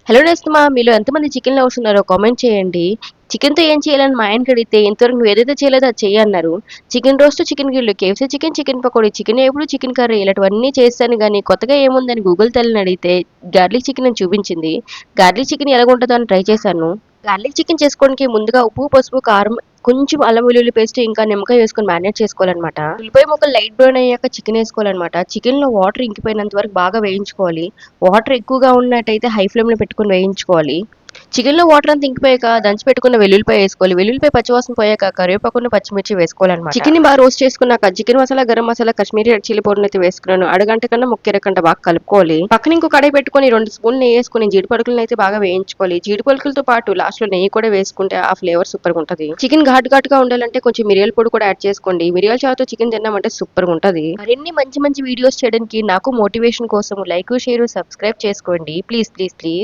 Hello నేస్తమా, మీలో ఎంతమంది చికెన్ లవర్స్ ఉన్నారో కామెంట్ చేయండి. చికెన్‌తో ఏం చేయాలని మా ఆయనకి అడిగితే, ఇంతవరకు నువ్వు ఏదైతే చేయలేదో అది చెయ్యి అన్నారు. Chicken roast, chicken grill, KFC chicken, chicken pakodi, chicken వేపుడు, చికెన్ కర్రీ ఇలాంటివన్నీ చేశాను గానీ, కొత్తగా ఏముందని గూగుల్ తల్లిని అడిగితే గార్లిక్ చికెన్ అని చూపించింది. గార్లిక్ చికెన్ ఎలాగుంటదో అని ట్రై చేశాను. గార్లిక్ చికెన్ చేసుకోవడానికి ముందుగా ఉప్పు, పసుపు, కారం, కొంచెం అల్లం వెల్లుల్లి పేస్ట్, ఇంకా నిమ్మకాయ వేసుకొని మ్యారినేట్ చేసుకోవాలన్నమాట. ఉల్లిపాయ ముక్కలు లైట్ బ్రౌన్ అయ్యాక చికెన్ వేసుకోవాలన్నమాట. చికెన్‌లో వాటర్ ఇంకిపోయినంత వరకు బాగా వేయించుకోవాలి. వాటర్ ఎక్కువగా ఉన్నట్టయితే హై ఫ్లేమ్‌లో పెట్టుకొని వేయించుకోవాలి. చికెన్‌లో వాటర్ అంతా ఇంకిపోయాక దంచి పెట్టుకున్న వెల్లుల్లిపాయ వేసుకోవాలి. వెల్లుల్లిపాయ పచ్చివాసన పోయాక కరివేపాకును, పచ్చిమిర్చి వేసుకోవాలన్నమాట. చికెన్‌ని బాగా రోస్ట్ చేసుకున్నాక chicken masala, garam masala, Kashmiri red chilli powder అయితే వేసుకున్నాను. అరగంట కన్నా ముక్కెరగంట బాగా కలుపుకోవాలి. పక్కన ఇంకో కడాయి పెట్టుకొని 2 స్పూన్లు నెయ్యి వేసుకొని జీడిపలుకులను అయితే బాగా వేయించుకోవాలి. జీడిపలుకులతో పాటు లాస్ట్‌లో నెయ్యి కూడా వేసుకుంటే ఆ ఫ్లేవర్ సూపర్‌గా ఉంటది. చికెన్ ఘాటుగా ఉండాలంటే కొంచెం మిరియాల పొడి కూడా యాడ్ చేసుకోండి. మిరియాల చారుతో చికెన్ తిన్నామంటే సూపర్‌గా ఉంటది. మరిన్ని మంచి మంచి వీడియోస్ చేయడానికి నాకు మోటివేషన్ కోసం లైక్, షేర్, సబ్స్క్రైబ్ చేసుకోండి. ప్లీజ్.